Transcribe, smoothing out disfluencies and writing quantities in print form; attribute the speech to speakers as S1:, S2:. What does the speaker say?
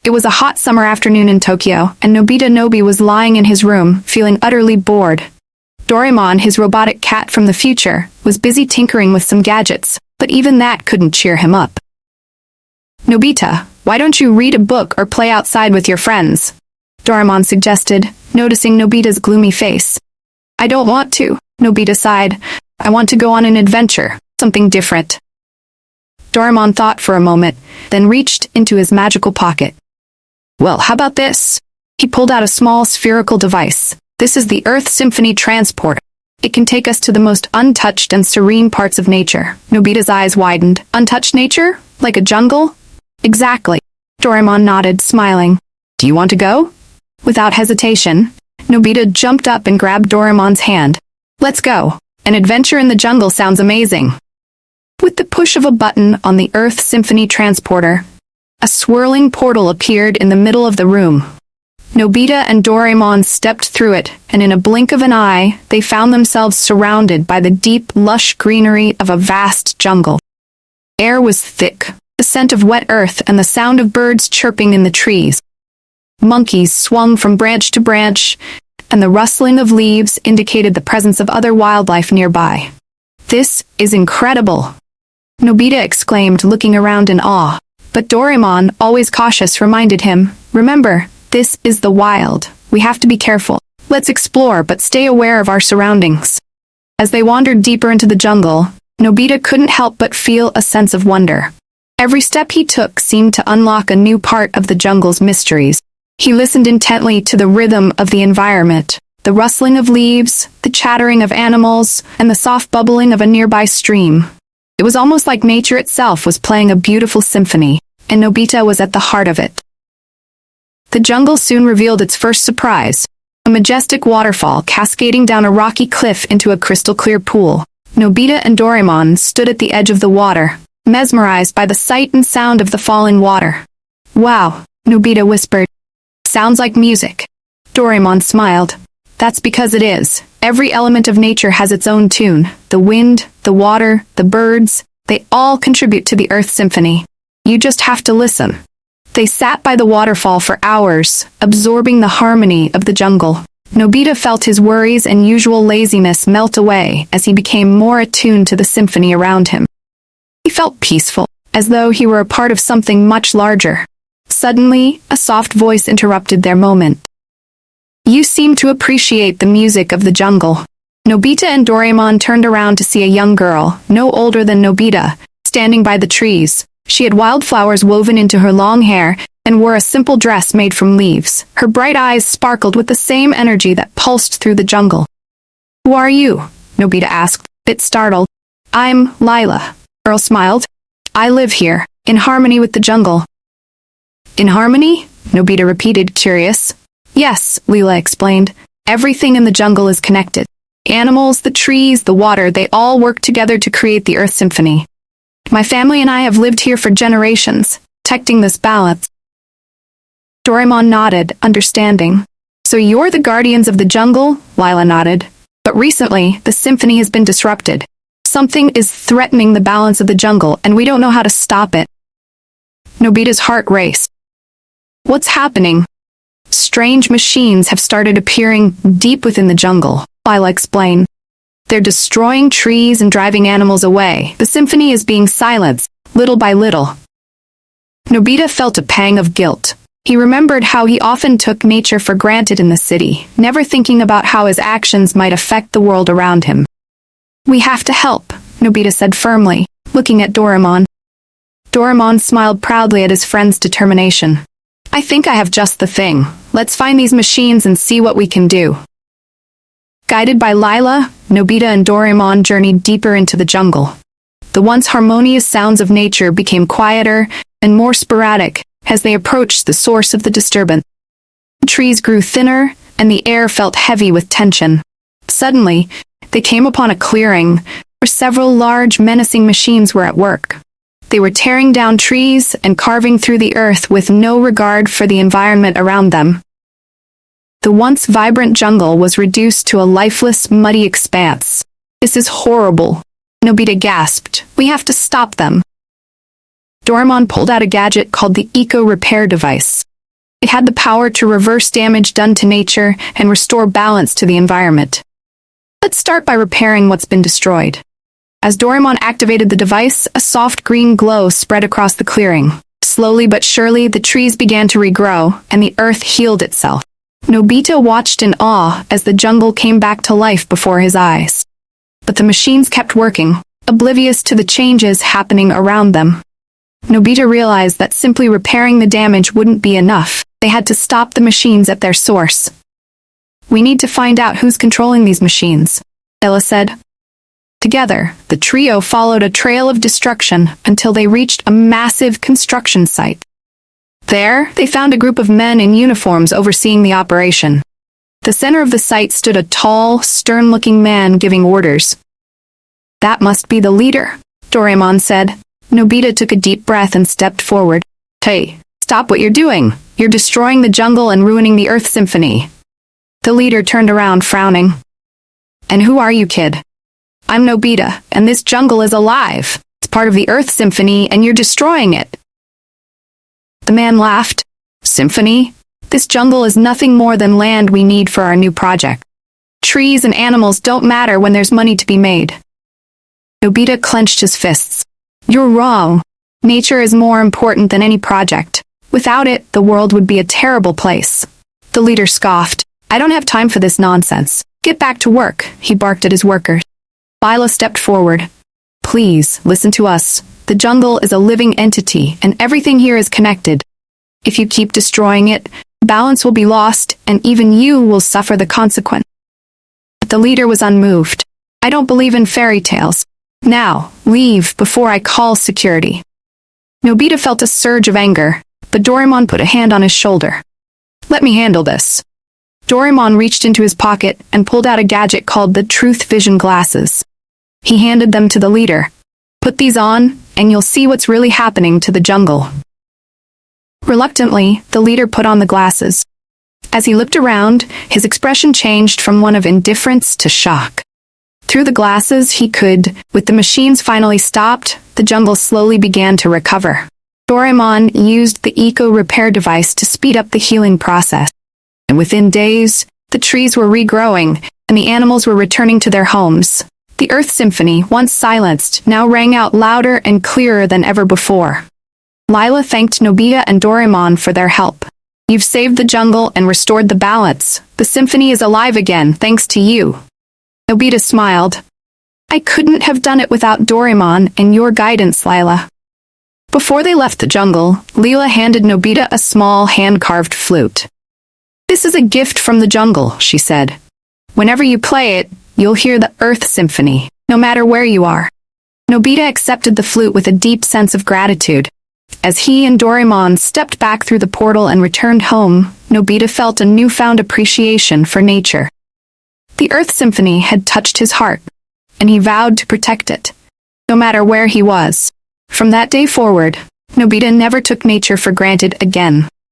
S1: It was a hot summer afternoon in Tokyo, and Nobita Nobi was lying in his room, feeling utterly bored. Doraemon, his robotic cat from the future, was busy tinkering with some gadgets, but even that couldn't cheer him up. "Nobita, why don't you read a book or play outside with your friends?" Doraemon suggested, noticing Nobita's gloomy face. "I don't want to," Nobita sighed. "I want to go on an adventure, something different." Doraemon thought for a moment, then reached into his magical pocket. "Well, how about this?" He pulled out a small spherical device. "This is the Earth Symphony Transporter. It can take us to the most untouched and serene parts of nature." Nobita's eyes widened. "Untouched nature? Like a jungle?" "Exactly." Doraemon nodded, smiling. "Do you want to go?" Without hesitation, Nobita jumped up and grabbed Doraemon's hand. "Let's go. An adventure in the jungle sounds amazing." With the push of a button on the Earth Symphony Transporter, a swirling portal appeared in the middle of the room. Nobita and Doraemon stepped through it, and in a blink of an eye, they found themselves surrounded by the deep, lush greenery of a vast jungle. Air was thick, the scent of wet earth and the sound of birds chirping in the trees. Monkeys swung from branch to branch, and the rustling of leaves indicated the presence of other wildlife nearby. "This is incredible!" Nobita exclaimed, looking around in awe. But Doraemon, always cautious, reminded him, "Remember, this is the wild. We have to be careful. Let's explore, but stay aware of our surroundings." As they wandered deeper into the jungle, Nobita couldn't help but feel a sense of wonder. Every step he took seemed to unlock a new part of the jungle's mysteries. He listened intently to the rhythm of the environment, the rustling of leaves, the chattering of animals, and the soft bubbling of a nearby stream. It was almost like nature itself was playing a beautiful symphony, and Nobita was at the heart of it. The jungle soon revealed its first surprise, a majestic waterfall cascading down a rocky cliff into a crystal-clear pool. Nobita and Doraemon stood at the edge of the water, mesmerized by the sight and sound of the falling water. "Wow," Nobita whispered. "Sounds like music." Doraemon smiled. "That's because it is. Every element of nature has its own tune. The wind, the water, the birds, they all contribute to the Earth Symphony. You just have to listen." They sat by the waterfall for hours, absorbing the harmony of the jungle. Nobita felt his worries and usual laziness melt away as he became more attuned to the symphony around him. He felt peaceful, as though he were a part of something much larger. Suddenly, a soft voice interrupted their moment. "You seem to appreciate the music of the jungle." Nobita and Doraemon turned around to see a young girl, no older than Nobita, standing by the trees. She had wildflowers woven into her long hair and wore a simple dress made from leaves. Her bright eyes sparkled with the same energy that pulsed through the jungle. "Who are you?" Nobita asked, a bit startled. "I'm Lila." Earl smiled. "I live here, in harmony with the jungle." "In harmony?" Nobita repeated, curious. "Yes," Leela explained. "Everything in the jungle is connected. Animals, the trees, the water, they all work together to create the Earth Symphony. My family and I have lived here for generations, protecting this balance." Doraemon nodded, understanding. "So you're the guardians of the jungle?" Lila nodded. "But recently, the symphony has been disrupted. Something is threatening the balance of the jungle, and we don't know how to stop it." Nobita's heart raced. "What's happening?" "Strange machines have started appearing deep within the jungle," Lila explained. "They're destroying trees and driving animals away. The symphony is being silenced, little by little." Nobita felt a pang of guilt. He remembered how he often took nature for granted in the city, never thinking about how his actions might affect the world around him. "We have to help," Nobita said firmly, looking at Doraemon. Doraemon smiled proudly at his friend's determination. "I think I have just the thing. Let's find these machines and see what we can do." Guided by Lila, Nobita and Doraemon journeyed deeper into the jungle. The once harmonious sounds of nature became quieter and more sporadic as they approached the source of the disturbance. The trees grew thinner, and the air felt heavy with tension. Suddenly, they came upon a clearing where several large, menacing machines were at work. They were tearing down trees and carving through the earth with no regard for the environment around them. The once vibrant jungle was reduced to a lifeless, muddy expanse. "This is horrible," Nobita gasped. "We have to stop them." Doraemon pulled out a gadget called the Eco Repair Device. It had the power to reverse damage done to nature and restore balance to the environment. Let's start by repairing what's been destroyed. As Doraemon activated the device, a soft green glow spread across the clearing. Slowly but surely, the trees began to regrow, and the earth healed itself. Nobita watched in awe as the jungle came back to life before his eyes. But the machines kept working, oblivious to the changes happening around them. Nobita realized that simply repairing the damage wouldn't be enough. They had to stop the machines at their source. "We need to find out who's controlling these machines," Ella said. Together, the trio followed a trail of destruction until they reached a massive construction site. There, they found a group of men in uniforms overseeing the operation. At the center of the site stood a tall, stern-looking man giving orders. "That must be the leader," Doraemon said. Nobita took a deep breath and stepped forward. "Hey, stop what you're doing. You're destroying the jungle and ruining the Earth Symphony." The leader turned around, frowning. "And who are you, kid?" "I'm Nobita, and this jungle is alive. It's part of the Earth Symphony, and you're destroying it." The man laughed. "Symphony? This jungle is nothing more than land we need for our new project. Trees and animals don't matter when there's money to be made." Nobita clenched his fists. "You're wrong. Nature is more important than any project. Without it, the world would be a terrible place." The leader scoffed. "I don't have time for this nonsense. Get back to work," he barked at his workers. Lila stepped forward. "Please, listen to us. The jungle is a living entity, and everything here is connected. If you keep destroying it, balance will be lost, and even you will suffer the consequence." But the leader was unmoved. "I don't believe in fairy tales. Now, leave before I call security." Nobita felt a surge of anger, but Doraemon put a hand on his shoulder. "Let me handle this." Doraemon reached into his pocket and pulled out a gadget called the Truth Vision Glasses. He handed them to the leader. "Put these on, and you'll see what's really happening to the jungle." Reluctantly, the leader put on the glasses. As he looked around, his expression changed from one of indifference to shock. Through the glasses, he could, with the machines finally stopped, the jungle slowly began to recover. Doraemon used the eco-repair device to speed up the healing process. And within days, the trees were regrowing, and the animals were returning to their homes. The Earth Symphony, once silenced, now rang out louder and clearer than ever before. Lila thanked Nobita and Doraemon for their help. "You've saved the jungle and restored the balance. The symphony is alive again, thanks to you." Nobita smiled. "I couldn't have done it without Doraemon and your guidance, Lila." Before they left the jungle, Leela handed Nobita a small hand-carved flute. "This is a gift from the jungle," she said. "Whenever you play it, you'll hear the Earth Symphony, no matter where you are." Nobita accepted the flute with a deep sense of gratitude. As he and Doraemon stepped back through the portal and returned home, Nobita felt a newfound appreciation for nature. The Earth Symphony had touched his heart, and he vowed to protect it, no matter where he was. From that day forward, Nobita never took nature for granted again.